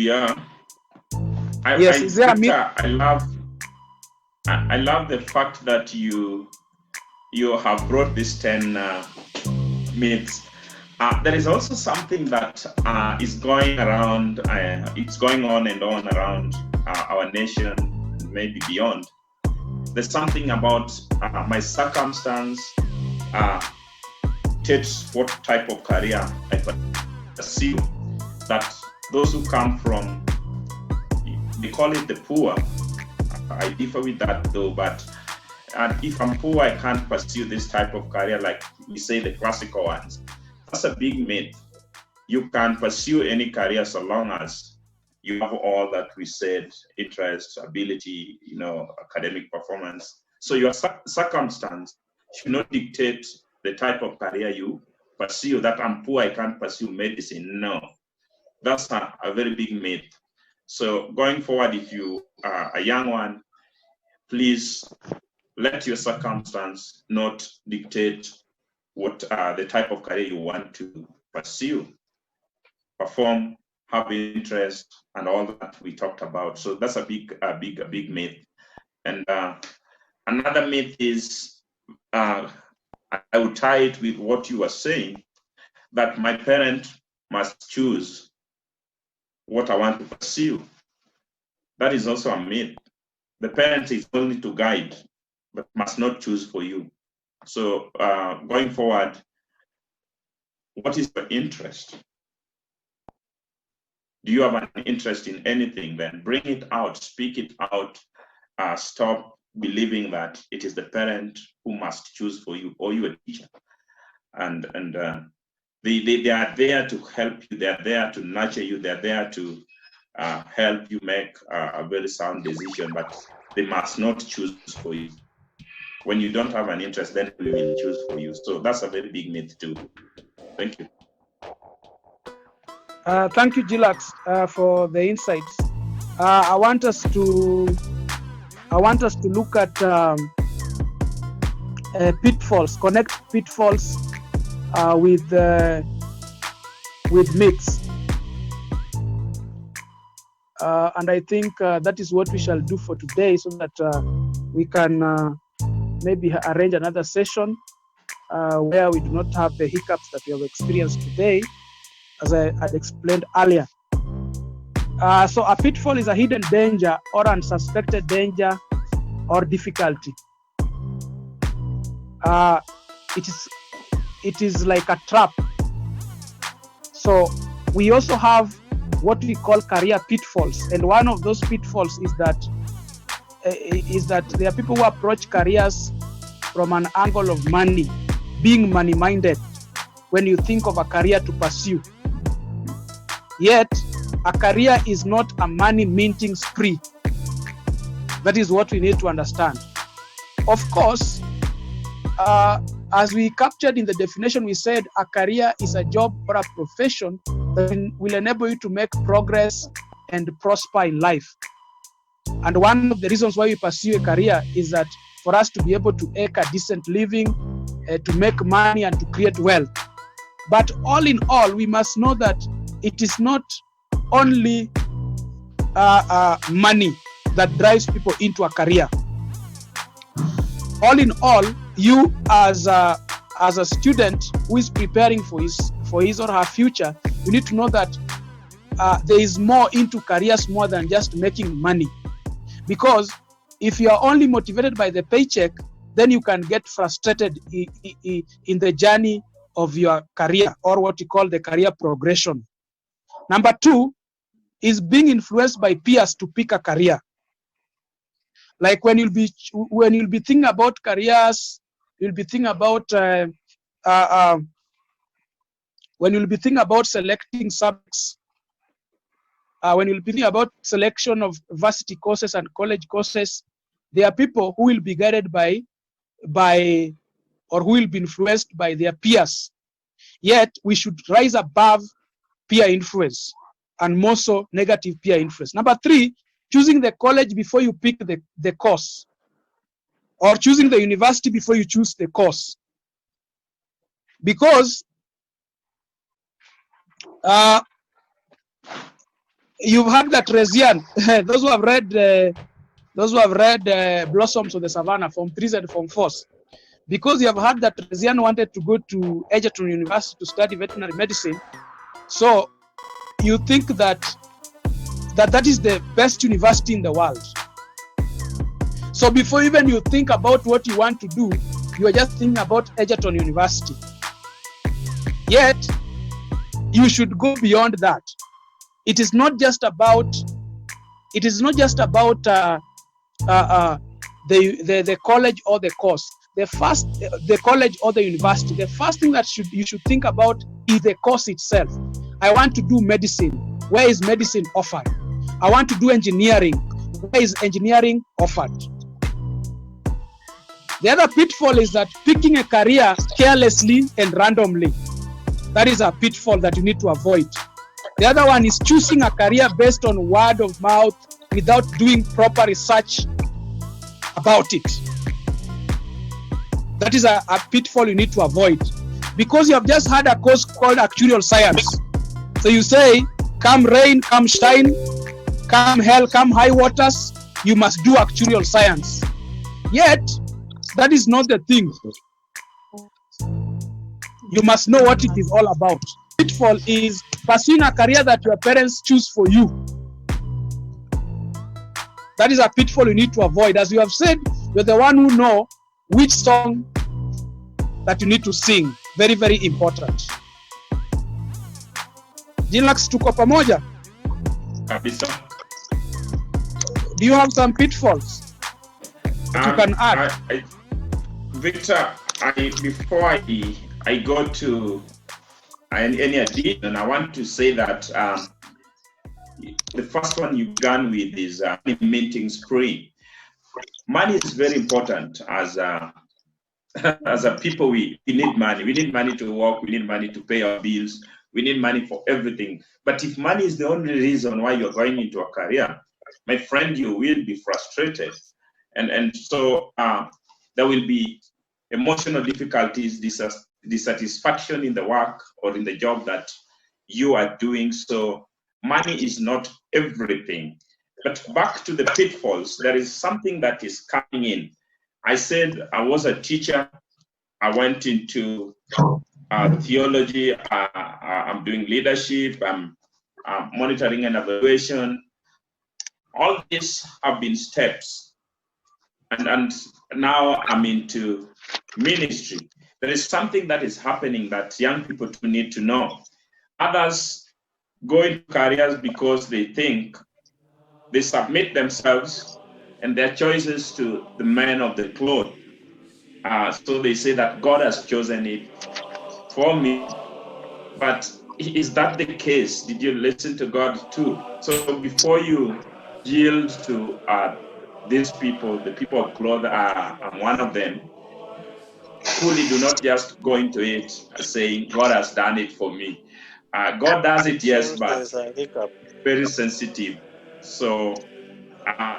Yeah. Yes, is there a myth? Victor, I love the fact that you have brought these 10 myths. There is also something that is going around. It's going on and on around our nation, maybe beyond. There's something about my circumstance dictates what type of career I pursue. That those who come from, they call it the poor. I differ with that though, but if I'm poor, I can't pursue this type of career, like we say the classical ones. That's a big myth. You can pursue any career so long as you have all that we said: interest, ability, academic performance. So your circumstance should not dictate the type of career you pursue. That I'm poor, I can't pursue medicine. No, that's a very big myth. So going forward, if you are a young one, please let your circumstance not dictate what the type of career you want to pursue. Perform, have interest, and all that we talked about. So that's a big myth. And another myth is, I would tie it with what you were saying, that my parent must choose what I want to pursue. That is also a myth. The parent is only to guide, but must not choose for you. So going forward, what is your interest? Do you have an interest in anything? Then bring it out, speak it out. Stop believing that it is the parent who must choose for you, or your teacher. And they are there to help you. They are there to nurture you. They are there to help you make a very sound decision, but they must not choose for you. When you don't have an interest, then we will choose for you. So that's a very big myth too. Thank you. Thank you, Gilax, for the insights. I want us to look at pitfalls, connect pitfalls with myths. And I think that is what we shall do for today, so that we can maybe arrange another session where we do not have the hiccups that we have experienced today, as I had explained earlier. So a pitfall is a hidden danger or unsuspected danger or difficulty. It is like a trap. So we also have what we call career pitfalls, and one of those pitfalls is that there are people who approach careers from an angle of money, being money-minded when you think of a career to pursue. Yet, a career is not a money-minting spree. That is what we need to understand. Of course, as we captured in the definition, we said a career is a job or a profession that will enable you to make progress and prosper in life. And one of the reasons why we pursue a career is that for us to be able to make a decent living, to make money and to create wealth. But all in all, we must know that it is not only money that drives people into a career. All in all, you as a student who is preparing for his or her future, you need to know that there is more into careers more than just making money. Because if you are only motivated by the paycheck, then you can get frustrated in the journey of your career, or what you call the career progression. Number two is being influenced by peers to pick a career. Like when you'll be thinking about careers, you'll be thinking about when you'll be thinking about selecting subjects, when you'll be thinking about selection of varsity courses and college courses, there are people who will be guided by or who will be influenced by their peers. Yet we should rise above peer influence, and more so negative peer influence. Number three, choosing the college before you pick the course, or choosing the university before you choose the course. Because you've heard that Resian, those who have read Blossoms of the Savannah, Form 3s and Form 4s, because you have heard that Resian wanted to go to Egerton University to study veterinary medicine, so you think that that is the best university in the world. So before even you think about what you want to do, you are just thinking about Egerton University. Yet, you should go beyond that. It is not just about the college or the course. The college or the university. The first thing that you should think about is the course itself. I want to do medicine. Where is medicine offered? I want to do engineering. Where is engineering offered? The other pitfall is that picking a career carelessly and randomly. That is a pitfall that you need to avoid. The other one is choosing a career based on word of mouth without doing proper research about it. That is a pitfall you need to avoid, because you have just had a course called actuarial science. So you say, come rain, come shine, come hell, come high waters, you must do actuarial science. Yet, that is not the thing. You must know what it is all about. Pitfall is pursuing a career that your parents choose for you. That is a pitfall you need to avoid. As you have said, you're the one who know which song that you need to sing. Very, very important. Jinlax, tuko pamoja? Kabisa. Do you have some pitfalls that you can add? Victor, before I go to any addition, I want to say that the first one you began with is minting spree. Money is very important. As a people, we need money. We need money to work. We need money to pay our bills. We need money for everything. But if money is the only reason why you're going into a career, my friend, you will be frustrated. And so there will be emotional difficulties, dissatisfaction in the work or in the job that you are doing. So money is not everything. But back to the pitfalls, there is something that is coming in. I said I was a teacher. I went into theology. I'm doing leadership. I'm monitoring and evaluation. All these have been steps. And now I'm into ministry. There is something that is happening that young people need to know. Others go into careers because they think they submit themselves and their choices to the man of the cloth. So they say that God has chosen it for me. But is that the case? Did you listen to God too? So before you yield to these people, the people of cloth, I'm one of them, fully do not just go into it saying, God has done it for me. God does it, yes, but very sensitive. So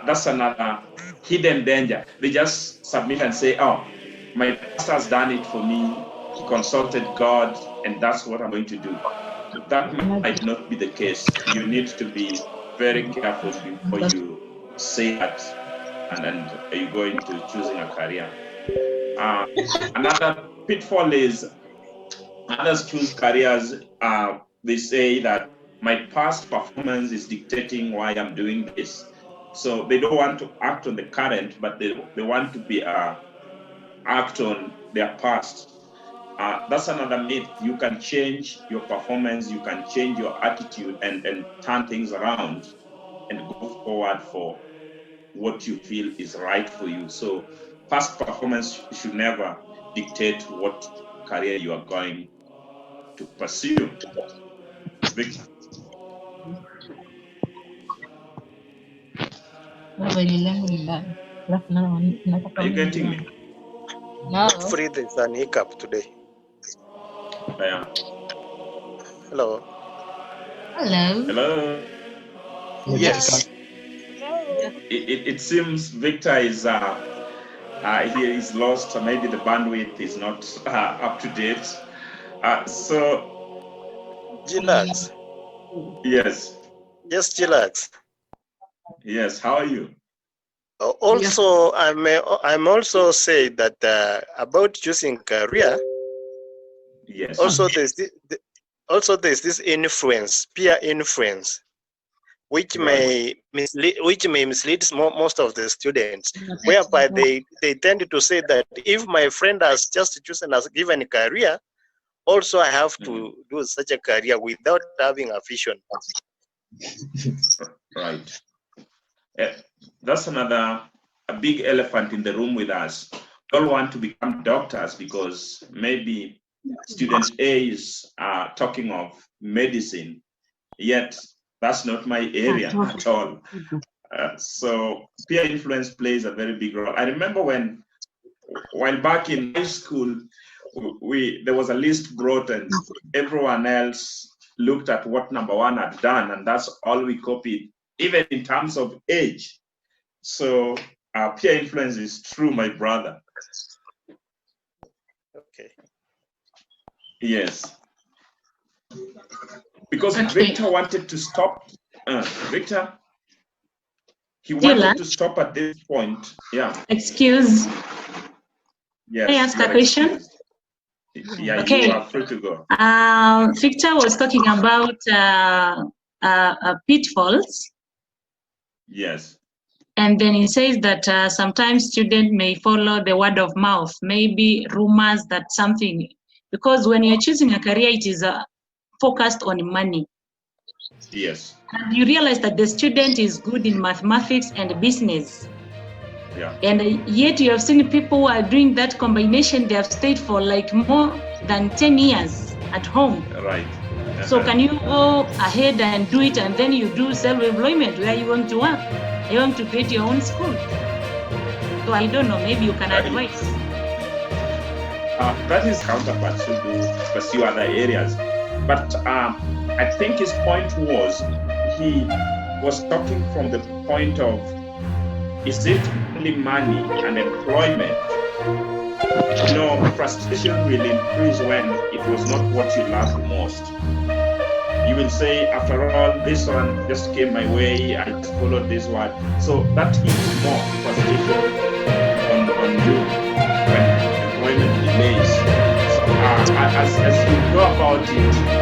that's another hidden danger. They just submit and say, oh, my pastor has done it for me. He consulted God, and that's what I'm going to do. That might not be the case. You need to be very careful before you say that and you go into choosing a career. Another pitfall is others choose careers. They say that my past performance is dictating why I'm doing this. So they don't want to act on the current, but they want to be act on their past. That's another myth. You can change your performance, you can change your attitude and turn things around and go forward for what you feel is right for you. So past performance should never dictate what career you are going to pursue. Victor. Are you getting me? No. Hopefully there's an hiccup today. Yeah. Hello. Hello. Hello. Yes. It seems Victor is he is lost. Maybe the bandwidth is not up to date. So Gillas. yes. Yes, Chillax. Yes, how are you? Also, I'm also say that about choosing career. Yes. Also, there's this influence, peer influence, which may mislead most of the students, whereby they tend to say that if my friend has just chosen a given career, also I have to do such a career without having a vision. Right. That's a big elephant in the room with us. We all want to become doctors because maybe student A is talking of medicine, yet that's not my area at all. So peer influence plays a very big role. I remember while back in high school, there was a list brought and everyone else looked at what number one had done, and that's all we copied, even in terms of age. So peer influence is true, my brother. Okay. Yes. Because Victor wanted to stop. Victor, he wanted to stop at this point. Yeah. Excuse. Yes. Can I ask a question? Yeah, okay. You are free to go. Victor was talking about pitfalls. Yes. And then he says that sometimes students may follow the word of mouth, maybe rumors that something, because when you're choosing a career, it is focused on money. Yes. And you realize that the student is good in mathematics and business. Yeah. And yet you have seen people who are doing that combination, they have stayed for like more than 10 years at home. Right. So can you go ahead and do it, and then you do self-employment where you want to work? You want to create your own school. So I don't know, maybe you can advise. That is counterparts who do pursue other areas. But I think his point was, he was talking from the point of, is it only money and employment? Frustration will increase when it was not what you loved most. You will say, after all, this one just came my way, I just followed this one. So that is more frustration on you when employment delays. So as you go about it,